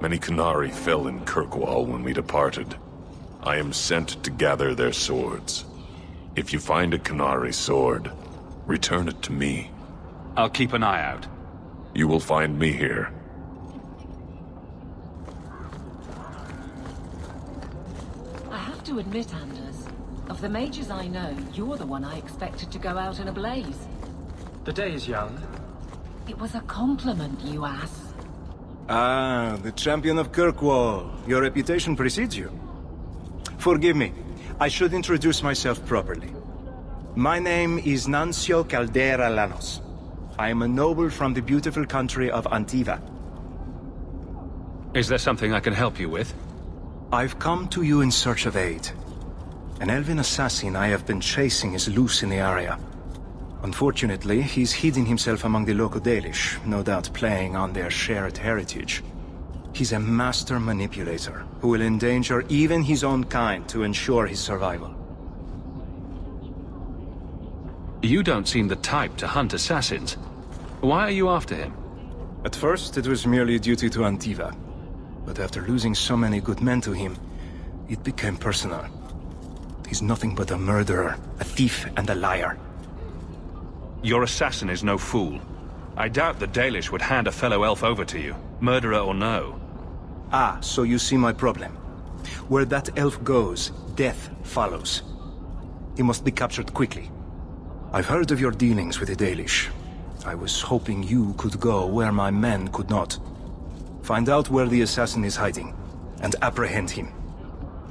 Many Qunari fell in Kirkwall when we departed. I am sent to gather their swords. If you find a Qunari sword, return it to me. I'll keep an eye out. You will find me here. I have to admit, Anders, of the mages I know, you're the one I expected to go out in a blaze. The day is young. It was a compliment, you ass. Ah, the champion of Kirkwall. Your reputation precedes you. Forgive me. I should introduce myself properly. My name is Nuncio Caldera Lanos. I am a noble from the beautiful country of Antiva. Is there something I can help you with? I've come to you in search of aid. An elven assassin I have been chasing is loose in the area. Unfortunately, he's hidden himself among the local Dalish, no doubt playing on their shared heritage. He's a master manipulator, who will endanger even his own kind to ensure his survival. You don't seem the type to hunt assassins. Why are you after him? At first, it was merely duty to Antiva. But after losing so many good men to him, it became personal. He's nothing but a murderer, a thief, and a liar. Your assassin is no fool. I doubt the Dalish would hand a fellow elf over to you, murderer or no. Ah, so you see my problem. Where that elf goes, death follows. He must be captured quickly. I've heard of your dealings with the Dalish. I was hoping you could go where my men could not. Find out where the assassin is hiding, and apprehend him.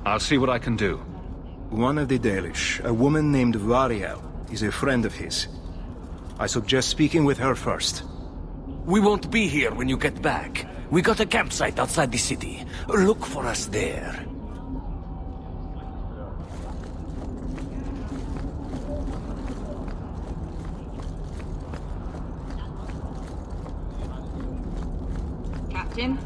I'll see what I can do. One of the Dalish, a woman named Variel, is a friend of his. I suggest speaking with her first. We won't be here when you get back. We got a campsite outside the city. Look for us there. Captain?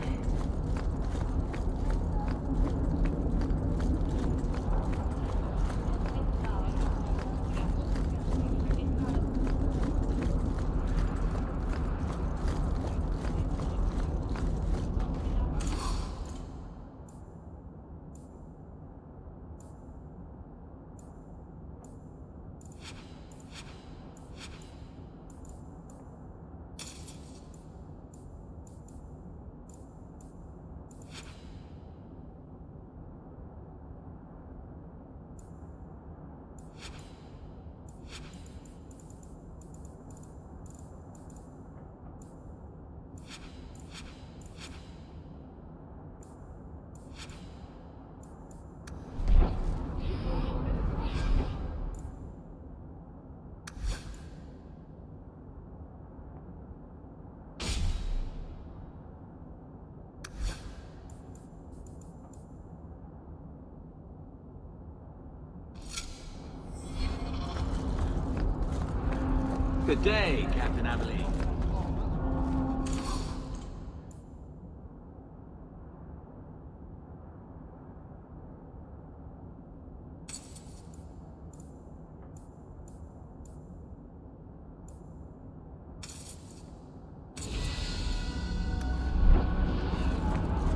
Good day, Captain Amelie.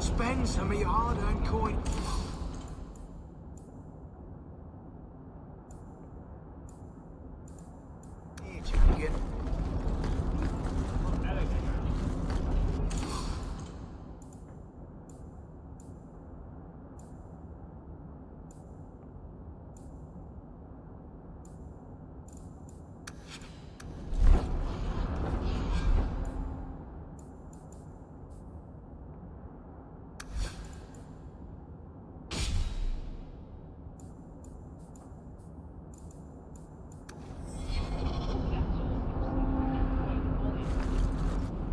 Spend some of your hard-earned coin. Here, champion.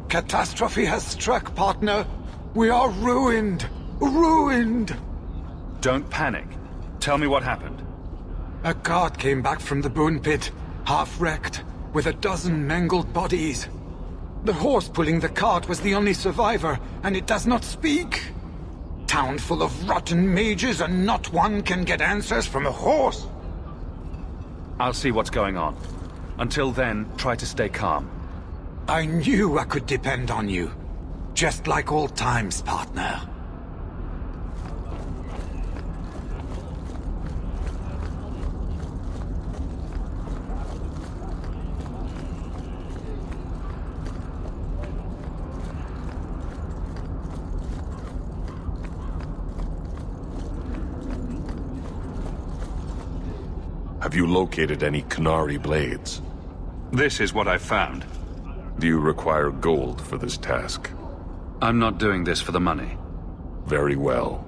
Catastrophe has struck, partner. We are ruined. Ruined! Don't panic. Tell me what happened. A cart came back from the bone pit, half-wrecked, with a dozen mangled bodies. The horse pulling the cart was the only survivor, and it does not speak. Town full of rotten mages, and not one can get answers from a horse. I'll see what's going on. Until then, try to stay calm. I knew I could depend on you. Just like old times, partner. Have you located any Canary blades? This is what I've found. Do you require gold for this task? I'm not doing this for the money. Very well.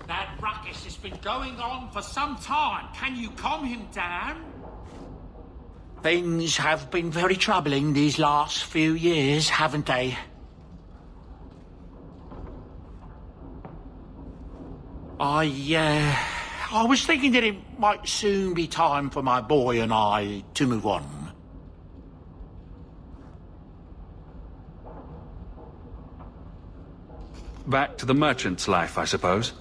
That ruckus has been going on for some time. Can you calm him down? Things have been very troubling these last few years, haven't they? I was thinking that it might soon be time for my boy and I to move on. Back to the merchant's life, I suppose.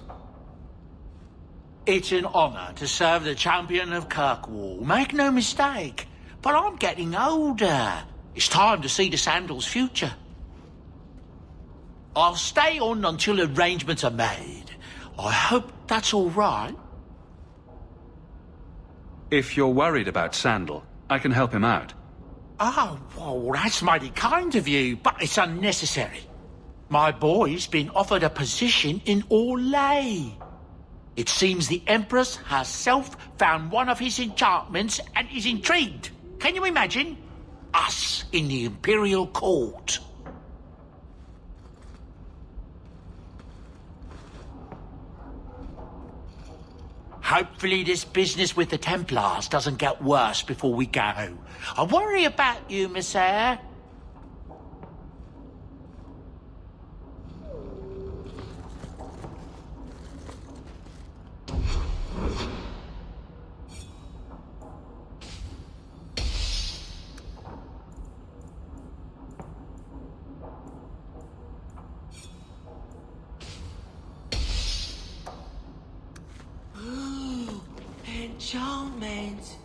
It's an honor to serve the champion of Kirkwall, make no mistake. But I'm getting older. It's time to see the Sandal's future. I'll stay on until arrangements are made. I hope that's all right. If you're worried about Sandal, I can help him out. Oh, well, that's mighty kind of you, but it's unnecessary. My boy's been offered a position in Orlais. It seems the Empress herself found one of his enchantments and is intrigued. Can you imagine? Us in the Imperial Court. Hopefully this business with the Templars doesn't get worse before we go. I worry about you, Messiah. Enchantment.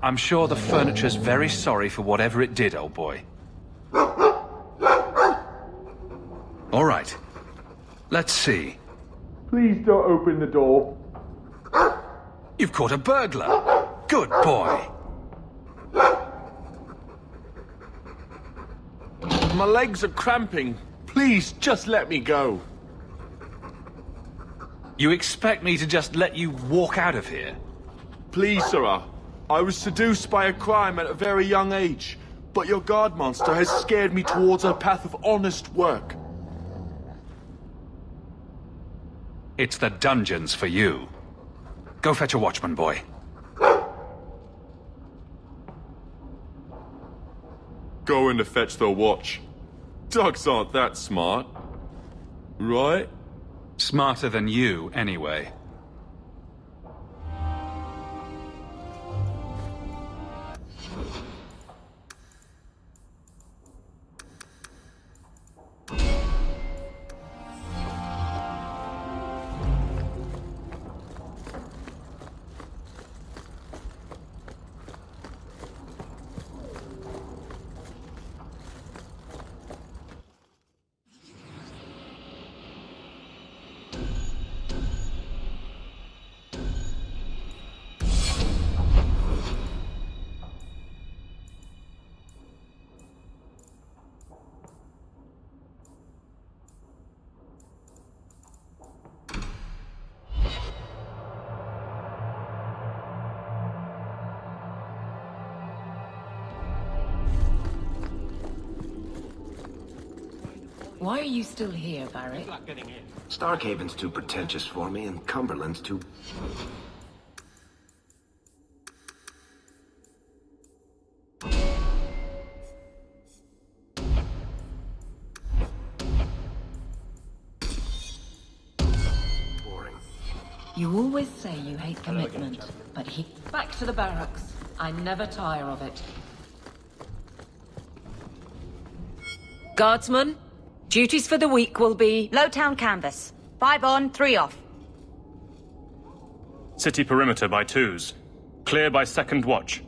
I'm sure the furniture's very sorry for whatever it did, old boy. All right. Let's see. Please don't open the door. You've caught a burglar. Good boy. My legs are cramping. Please, just let me go. You expect me to just let you walk out of here? Please, sirrah. I was seduced by a crime at a very young age, but your guard monster has scared me towards a path of honest work. It's the dungeons for you. Go fetch a watchman, boy. Going to fetch the watch. Dogs aren't that smart. Right? Smarter than you, anyway. Why are you still here, Barrick? Starkhaven's too pretentious for me, and Cumberland's too... boring. You always say you hate commitment, but back to the barracks. I never tire of it. Guardsman, duties for the week will be... Lowtown canvas. 5 on, 3 off. City perimeter by 2s. Clear by 2nd watch.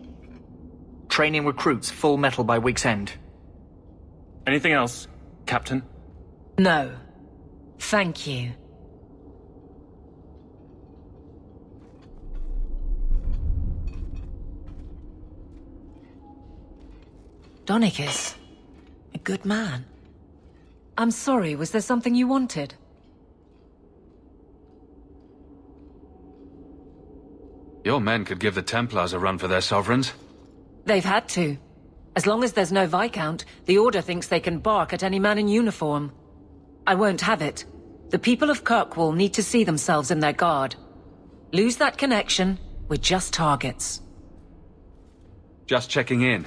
Training recruits full metal by week's end. Anything else, Captain? No. Thank you. Donicus. A good man. I'm sorry, was there something you wanted? Your men could give the Templars a run for their sovereigns. They've had to. As long as there's no Viscount, the Order thinks they can bark at any man in uniform. I won't have it. The people of Kirkwall need to see themselves in their guard. Lose that connection, we're just targets. Just checking in.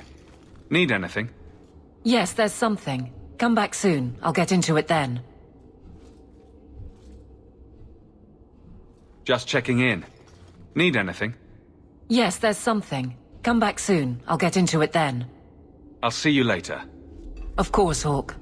Need anything? Yes, there's something. Come back soon. I'll get into it then. Just checking in. Need anything? Yes, there's something. Come back soon. I'll get into it then. I'll see you later. Of course, Hawke.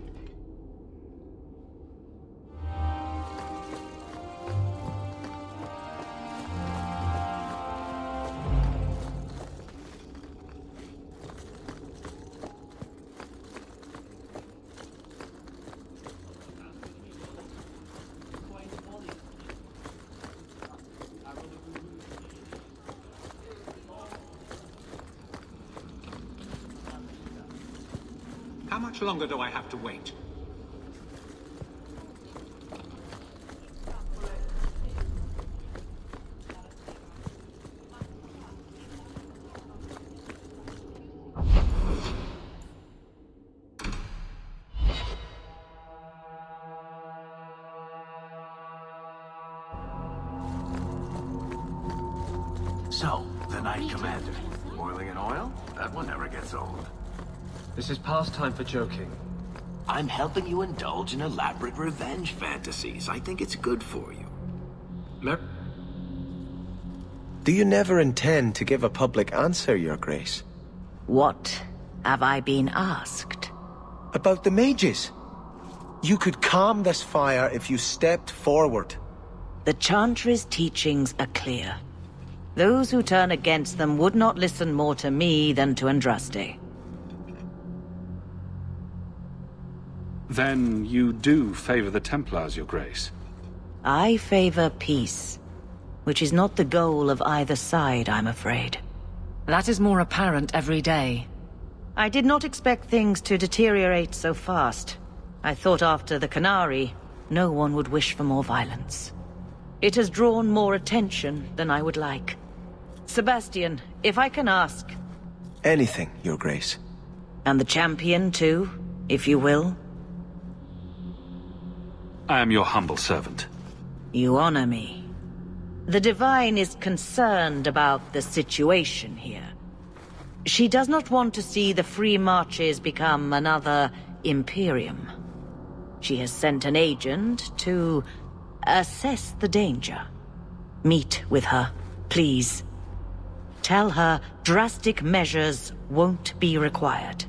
How much longer do I have to wait? So, the Knight Commander. Boiling in oil? That one never gets old. This is past time for joking. I'm helping you indulge in elaborate revenge fantasies. I think it's good for you. Do you never intend to give a public answer, Your Grace? What have I been asked? About the mages. You could calm this fire if you stepped forward. The Chantry's teachings are clear. Those who turn against them would not listen more to me than to Andraste. Then you do favor the Templars, Your Grace? I favor peace, which is not the goal of either side, I'm afraid. That is more apparent every day. I did not expect things to deteriorate so fast. I thought after the Canary, no one would wish for more violence. It has drawn more attention than I would like. Sebastian, if I can ask... Anything, Your Grace. And the champion, too, if you will? I am your humble servant. You honor me. The Divine is concerned about the situation here. She does not want to see the Free Marches become another Imperium. She has sent an agent to assess the danger. Meet with her, please. Tell her drastic measures won't be required.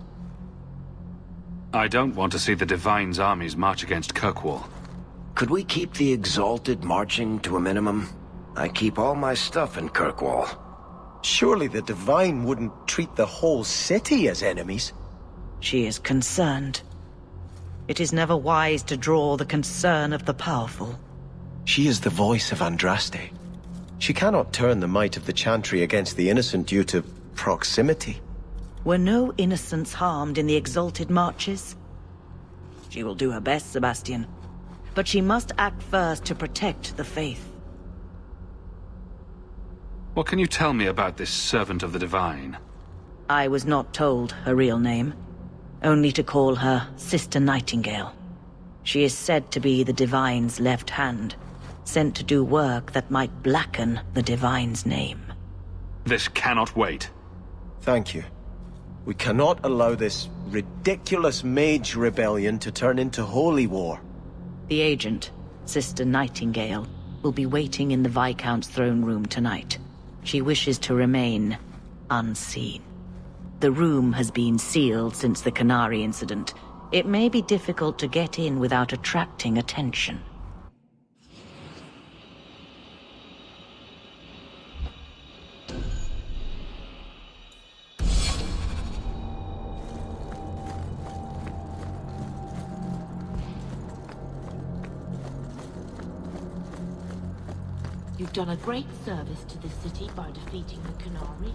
I don't want to see the Divine's armies march against Kirkwall. Could we keep the Exalted marching to a minimum? I keep all my stuff in Kirkwall. Surely the Divine wouldn't treat the whole city as enemies. She is concerned. It is never wise to draw the concern of the powerful. She is the voice of Andraste. She cannot turn the might of the Chantry against the innocent due to proximity. Were no innocents harmed in the Exalted marches? She will do her best, Sebastian. But she must act first to protect the faith. What can you tell me about this servant of the Divine? I was not told her real name. Only to call her Sister Nightingale. She is said to be the Divine's left hand, sent to do work that might blacken the Divine's name. This cannot wait. Thank you. We cannot allow this ridiculous Mage rebellion to turn into holy war. The agent, Sister Nightingale, will be waiting in the Viscount's throne room tonight. She wishes to remain unseen. The room has been sealed since the Canary incident. It may be difficult to get in without attracting attention. You've done a great service to this city by defeating the Canary.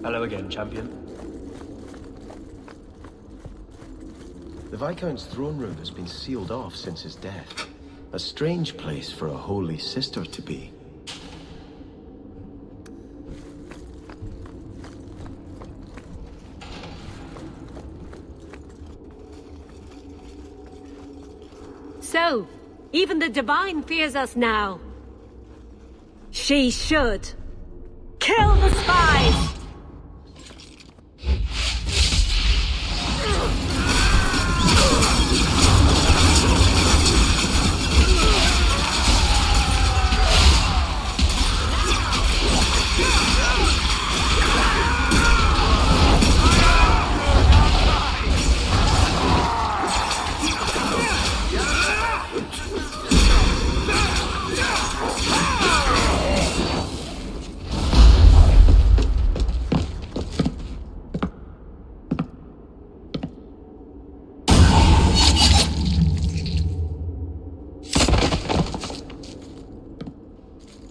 Hello again, champion. The Viscount's throne room has been sealed off since his death. A strange place for a holy sister to be. So, even the Divine fears us now. She should. Kill the spies!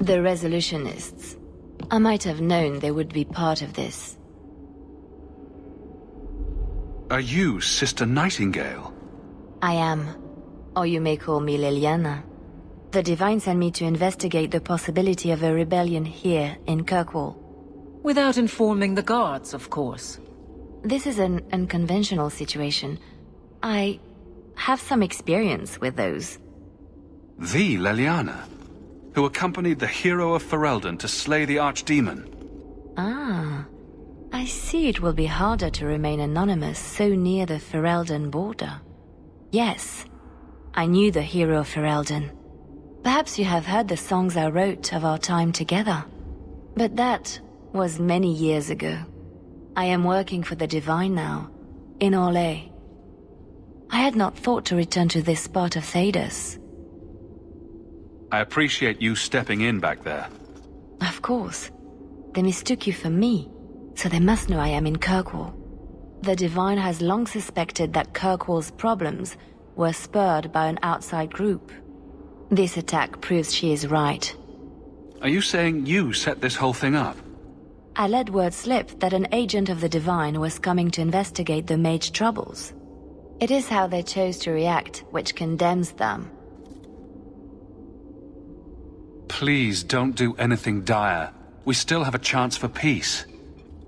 The Resolutionists. I might have known they would be part of this. Are you Sister Nightingale? I am. Or you may call me Liliana. The Divine sent me to investigate the possibility of a rebellion here in Kirkwall. Without informing the guards, of course. This is an unconventional situation. I have some experience with those. The Liliana, who accompanied the hero of Ferelden to slay the Archdemon. Ah, I see it will be harder to remain anonymous so near the Ferelden border. Yes, I knew the hero of Ferelden. Perhaps you have heard the songs I wrote of our time together. But that was many years ago. I am working for the Divine now, in Orlais. I had not thought to return to this part of Thedas. I appreciate you stepping in back there. Of course. They mistook you for me, so they must know I am in Kirkwall. The Divine has long suspected that Kirkwall's problems were spurred by an outside group. This attack proves she is right. Are you saying you set this whole thing up? I let word slip that an agent of the Divine was coming to investigate the Mage troubles. It is how they chose to react which condemns them. Please don't do anything dire. We still have a chance for peace.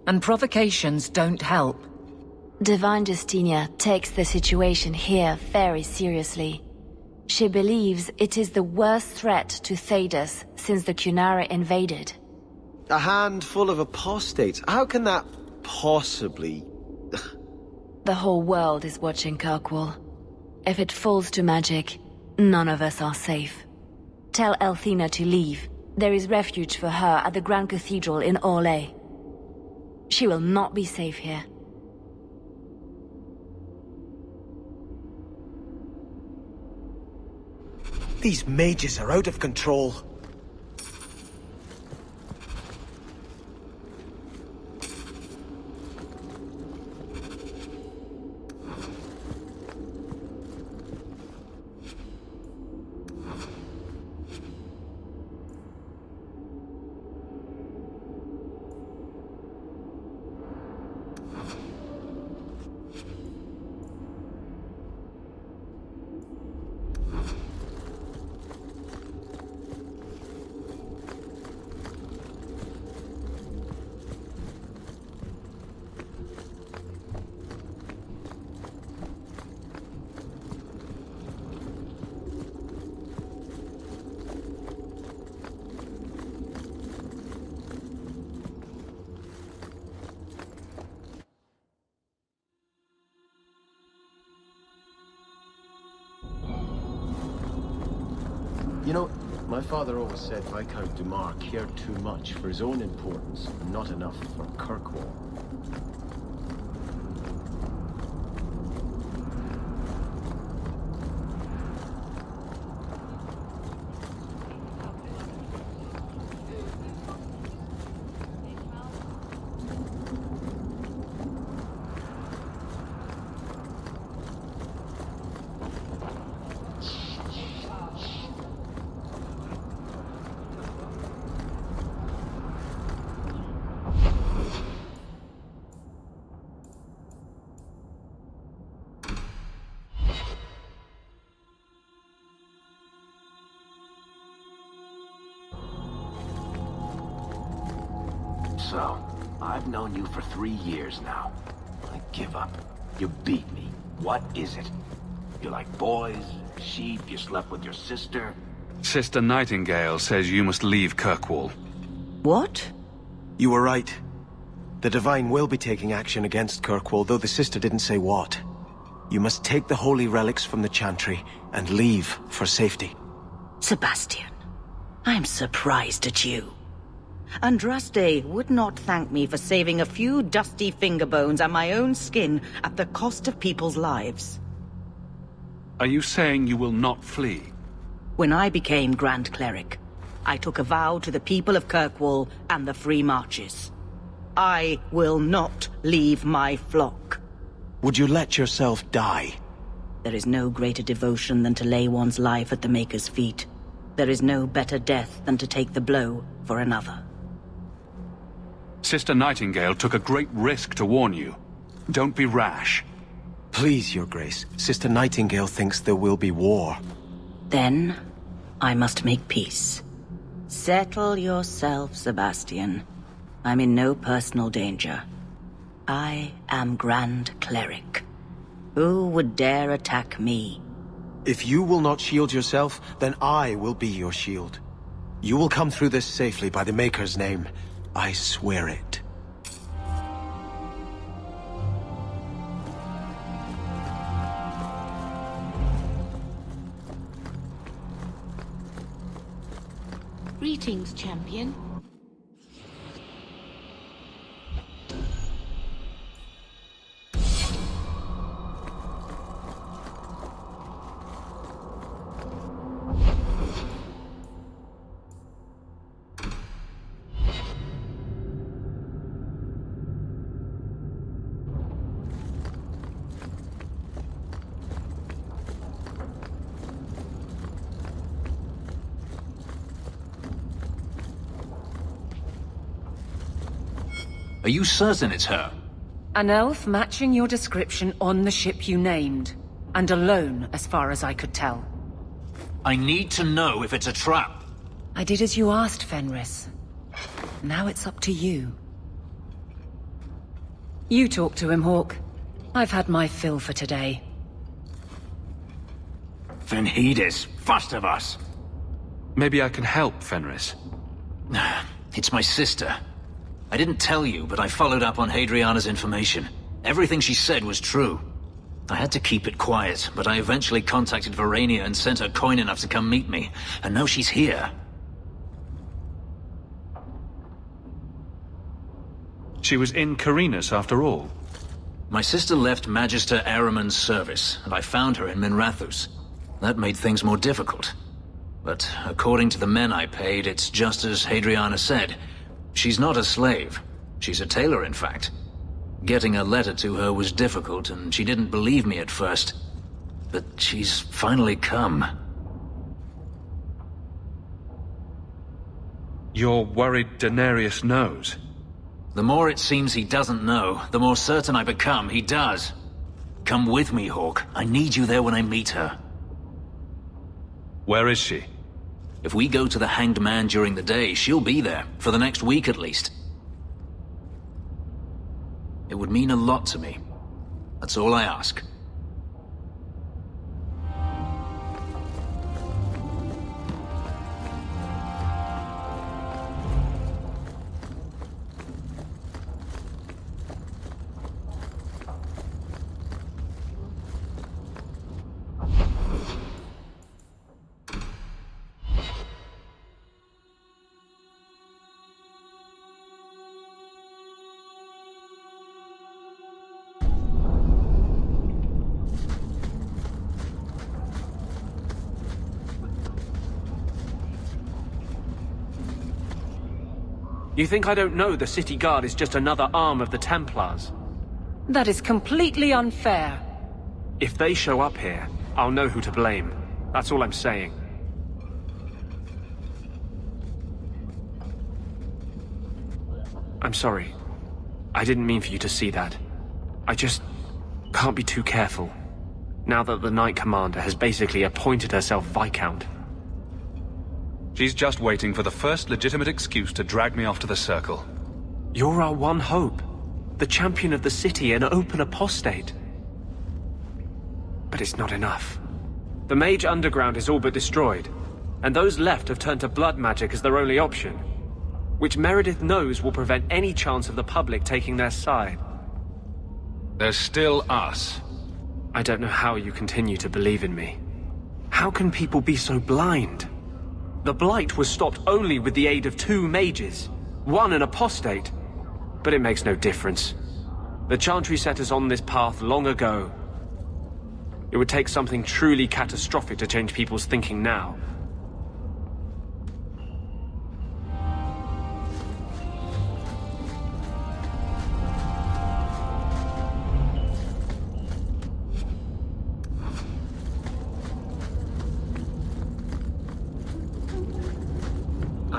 And provocations don't help. Divine Justinia takes the situation here very seriously. She believes it is the worst threat to Thedas since the Cunara invaded. A handful of apostates? How can that possibly... The whole world is watching Kirkwall. If it falls to magic, none of us are safe. Tell Elthina to leave. There is refuge for her at the Grand Cathedral in Orlais. She will not be safe here. These mages are out of control. You know, my father always said Viscount Dumar cared too much for his own importance, and not enough for Kirkwall. So, I've known you for 3 years now. I give up. You beat me. What is it? You like boys, sheep, you slept with your sister? Sister Nightingale says you must leave Kirkwall. What? You were right. The Divine will be taking action against Kirkwall, though the sister didn't say what. You must take the holy relics from the Chantry and leave for safety. Sebastian, I'm surprised at you. Andraste would not thank me for saving a few dusty finger bones and my own skin at the cost of people's lives. Are you saying you will not flee? When I became Grand Cleric, I took a vow to the people of Kirkwall and the Free Marches. I will not leave my flock. Would you let yourself die? There is no greater devotion than to lay one's life at the Maker's feet. There is no better death than to take the blow for another. Sister Nightingale took a great risk to warn you. Don't be rash. Please, Your Grace. Sister Nightingale thinks there will be war. Then, I must make peace. Settle yourself, Sebastian. I'm in no personal danger. I am Grand Cleric. Who would dare attack me? If you will not shield yourself, then I will be your shield. You will come through this safely by the Maker's name. I swear it. Greetings, champion. Are you certain it's her? An elf matching your description on the ship you named. And alone, as far as I could tell. I need to know if it's a trap. I did as you asked, Fenris. Now it's up to you. You talk to him, Hawke. I've had my fill for today. Venhedis, first of us. Maybe I can help, Fenris. It's my sister. I didn't tell you, but I followed up on Hadriana's information. Everything she said was true. I had to keep it quiet, but I eventually contacted Verania and sent her coin enough to come meet me. And now she's here. She was in Carinus after all. My sister left Magister Araman's service, and I found her in Minrathus. That made things more difficult. But according to the men I paid, it's just as Hadriana said. She's not a slave. She's a tailor, in fact. Getting a letter to her was difficult, and she didn't believe me at first. But she's finally come. You're worried Denarius knows? The more it seems he doesn't know, the more certain I become he does. Come with me, Hawke. I need you there when I meet her. Where is she? If we go to the Hanged Man during the day, she'll be there, for the next week at least. It would mean a lot to me. That's all I ask. You think I don't know the City Guard is just another arm of the Templars? That is completely unfair. If they show up here, I'll know who to blame. That's all I'm saying. I'm sorry. I didn't mean for you to see that. I just can't be too careful. Now that the Knight Commander has basically appointed herself Viscount. She's just waiting for the first legitimate excuse to drag me off to the Circle. You're our one hope. The champion of the city, an open apostate. But it's not enough. The Mage Underground is all but destroyed, and those left have turned to blood magic as their only option, which Meredith knows will prevent any chance of the public taking their side. There's still us. I don't know how you continue to believe in me. How can people be so blind? The Blight was stopped only with the aid of 2 mages, one an apostate. But it makes no difference. The Chantry set us on this path long ago. It would take something truly catastrophic to change people's thinking now.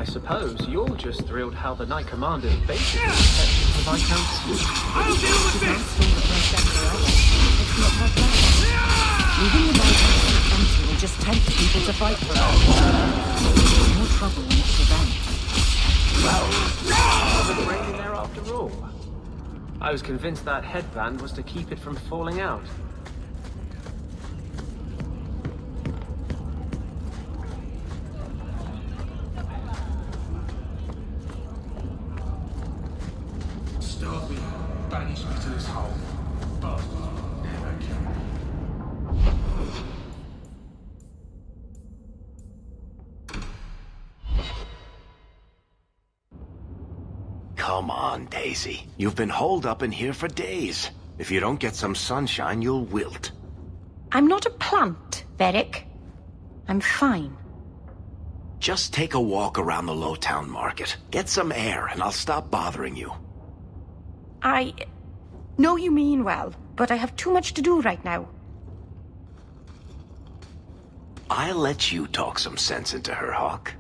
suppose you're just thrilled how the Knight Commander basically kept the Viscount's sleep. I'll deal with this! It's not her plan. Leaving the Viscount empty will just tempt people to fight for her. More trouble when it prevents. Well, it was raining there after all. I was convinced that headband was to keep it from falling out. Start me, banish me to this hole, but never kill me. Come on, Daisy. You've been holed up in here for days. If you don't get some sunshine, you'll wilt. I'm not a plant, Varric. I'm fine. Just take a walk around the Lowtown Market. Get some air, and I'll stop bothering you. I know you mean well, but I have too much to do right now. I'll let you talk some sense into her, Hawke.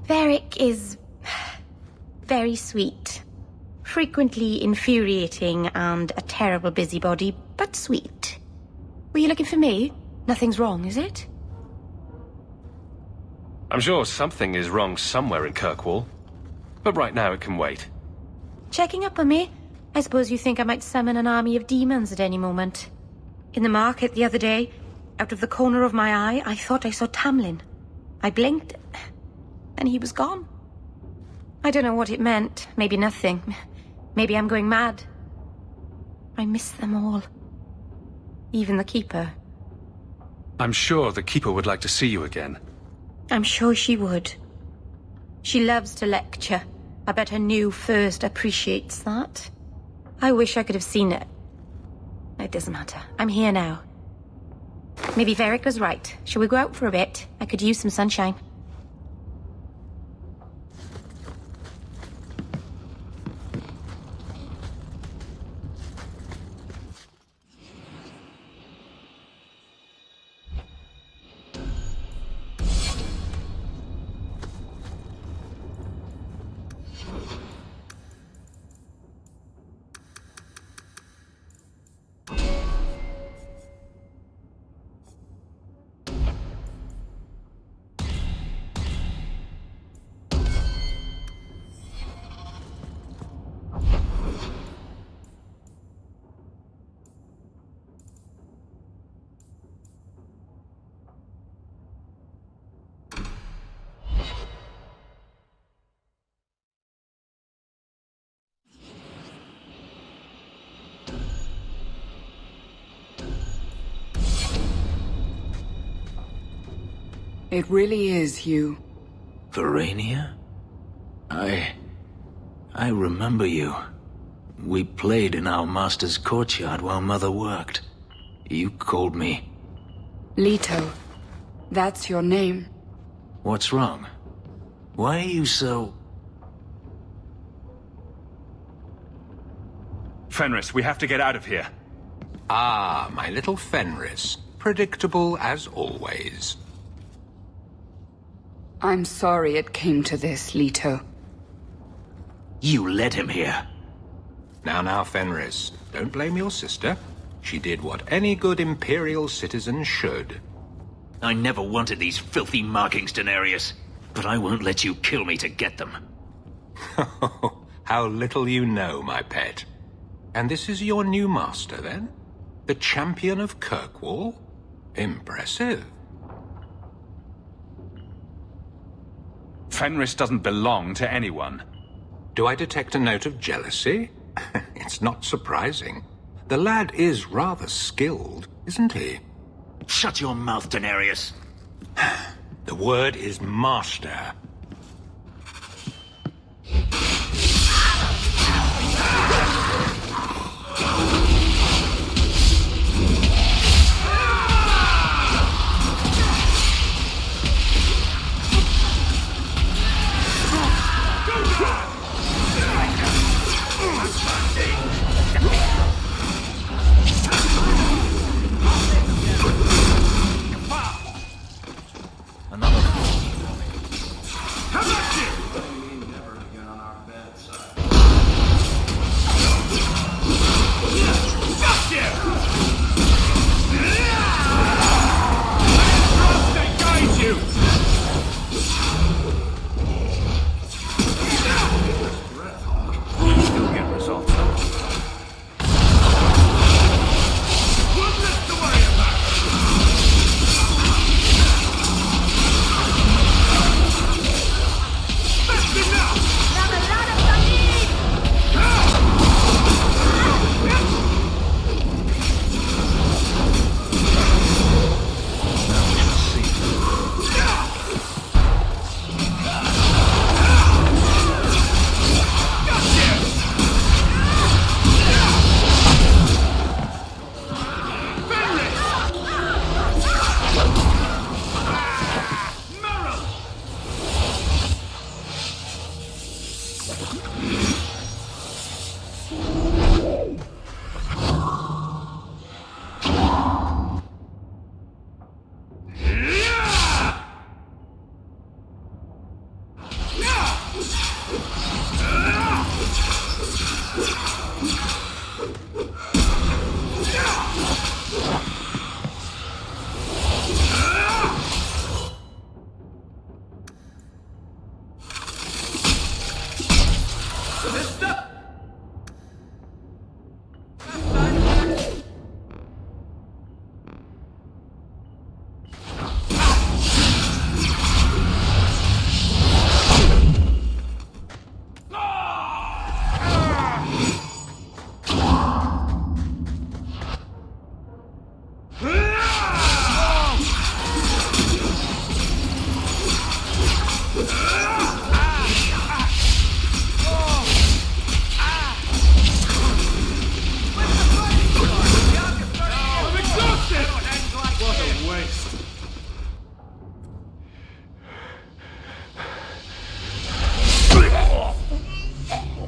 Varric is very sweet. Frequently infuriating and a terrible busybody, but sweet. Were you looking for me? Nothing's wrong, is it? I'm sure something is wrong somewhere in Kirkwall. But right now it can wait. Checking up on me? I suppose you think I might summon an army of demons at any moment. In the market the other day, out of the corner of my eye, I thought I saw Tamlin. I blinked, and he was gone. I don't know what it meant. Maybe nothing. Maybe I'm going mad. I miss them all. Even the Keeper. I'm sure the Keeper would like to see you again. I'm sure she would. She loves to lecture. I bet her new first appreciates that. I wish I could have seen it. It doesn't matter. I'm here now. Maybe Varric was right. Shall we go out for a bit? I could use some sunshine. It really is you. Verania? I remember you. We played in our master's courtyard while Mother worked. You called me. Leto. That's your name. What's wrong? Why are you so... Fenris, we have to get out of here. Ah, my little Fenris. Predictable as always. I'm sorry it came to this, Leto. You led him here. Now, Fenris. Don't blame your sister. She did what any good Imperial citizen should. I never wanted these filthy markings, Daenerys. But I won't let you kill me to get them. How little you know, my pet. And this is your new master, then? The champion of Kirkwall? Impressive. Fenris doesn't belong to anyone. Do I detect a note of jealousy? It's not surprising. The lad is rather skilled, isn't he? Shut your mouth, Daenerys. The word is master.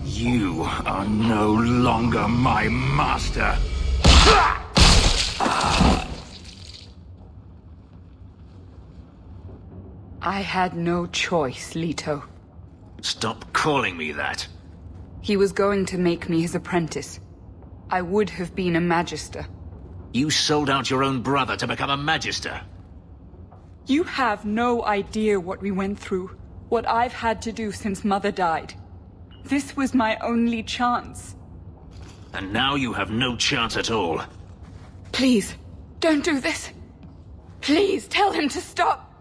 You are no longer my master. I had no choice, Leto. Stop calling me that. He was going to make me his apprentice. I would have been a magister. You sold out your own brother to become a magister. You have no idea what we went through, what I've had to do since Mother died. This was my only chance. And now you have no chance at all. Please, don't do this. Please, tell him to stop.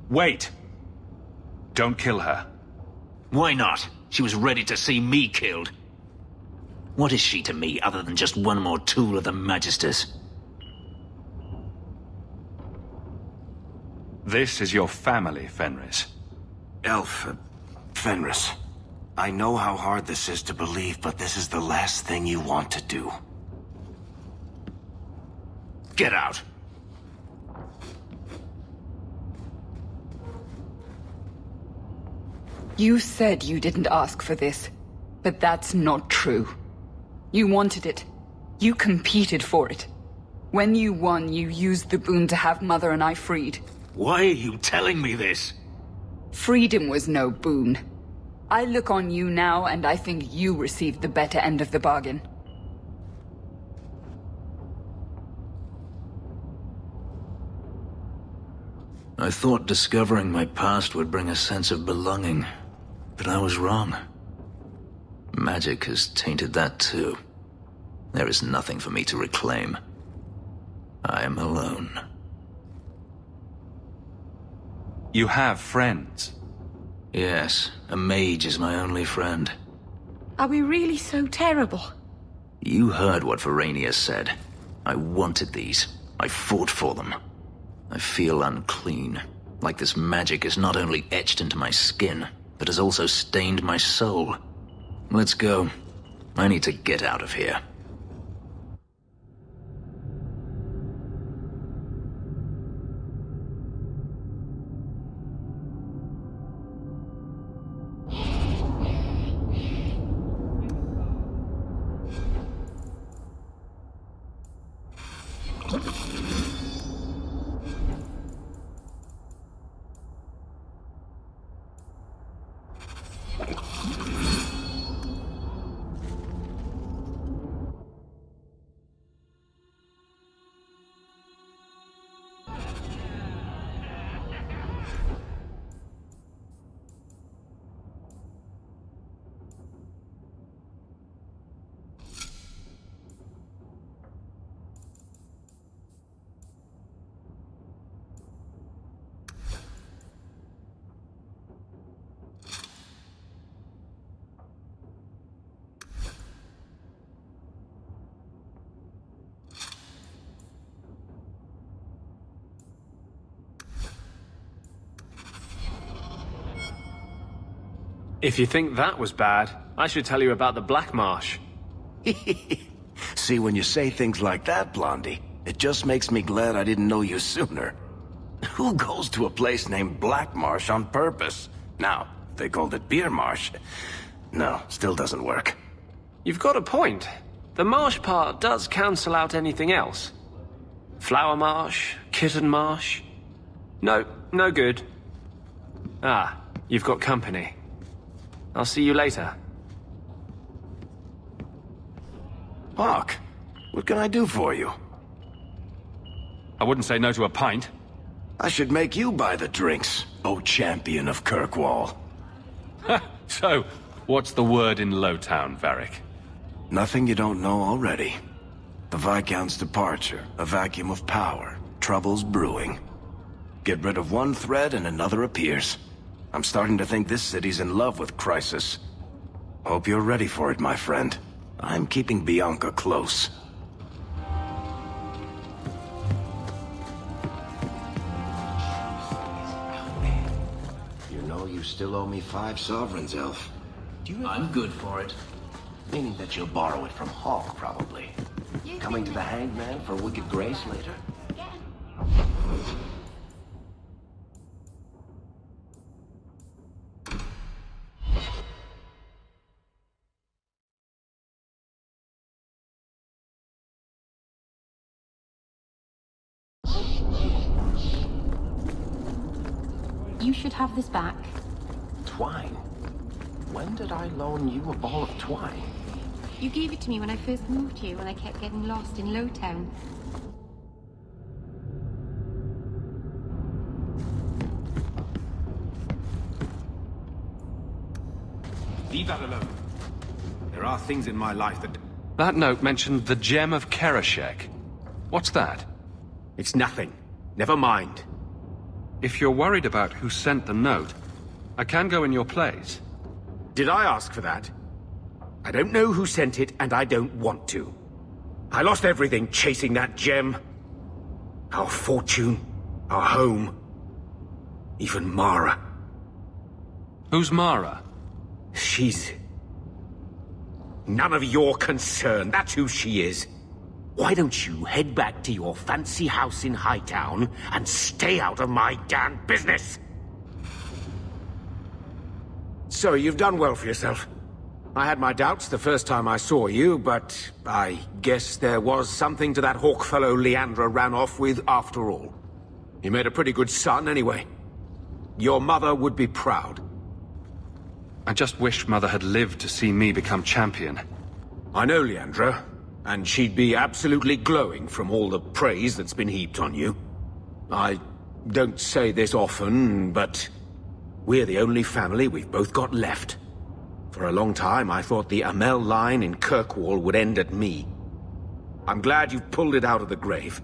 Wait. Don't kill her. Why not? She was ready to see me killed. What is she to me other than just one more tool of the Magisters? This is your family, Fenris. Fenris. I know how hard this is to believe, but this is the last thing you want to do. Get out! You said you didn't ask for this, but that's not true. You wanted it. You competed for it. When you won, you used the boon to have Mother and I freed. Why are you telling me this? Freedom was no boon. I look on you now, and I think you received the better end of the bargain. I thought discovering my past would bring a sense of belonging, but I was wrong. Magic has tainted that too. There is nothing for me to reclaim. I am alone. You have friends. Yes, a mage is my only friend. Are we really so terrible? You heard what Verania said. I wanted these. I fought for them. I feel unclean, like this magic is not only etched into my skin, but has also stained my soul. Let's go. I need to get out of here. If you think that was bad, I should tell you about the Black Marsh. See, when you say things like that, Blondie, it just makes me glad I didn't know you sooner. Who goes to a place named Black Marsh on purpose? Now, They called it Beer Marsh. No, still doesn't work. You've got a point. The marsh part does cancel out anything else. Flower marsh, kitten marsh. No, no good. Ah, you've got company. I'll see you later. Hawke, what can I do for you? I wouldn't say no to a pint. I should make you buy the drinks, O champion of Kirkwall. So, what's the word in Lowtown, Varric? Nothing you don't know already. The Viscount's departure, a vacuum of power, troubles brewing. Get rid of one thread and another appears. I'm starting to think this city's in love with Crisis. Hope you're ready for it, my friend. I'm keeping Bianca close. You know you still owe me 5 sovereigns, Elf. I'm good for it. Meaning that you'll borrow it from Hawke, probably. Coming to the Hanged Man for wicked grace later? You should have this back. Twine? When did I loan you a ball of twine? You gave it to me when I first moved here, when I kept getting lost in Lowtown. Leave that alone. There are things in my life that... That note mentioned the Gem of Kerashek. What's that? It's nothing. Never mind. If you're worried about who sent the note, I can go in your place. Did I ask for that? I don't know who sent it, and I don't want to. I lost everything chasing that gem. Our fortune, our home, even Mara. Who's Mara? She's... none of your concern. That's who she is. Why don't you head back to your fancy house in Hightown and stay out of my damn business? So, you've done well for yourself. I had my doubts the first time I saw you, but I guess there was something to that Hawke fellow Leandra ran off with after all. You made a pretty good son anyway. Your mother would be proud. I just wish Mother had lived to see me become champion. I know Leandra, and she'd be absolutely glowing from all the praise that's been heaped on you. I don't say this often, but we're the only family we've both got left. For a long time, I thought the Amel line in Kirkwall would end at me. I'm glad you've pulled it out of the grave.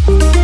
You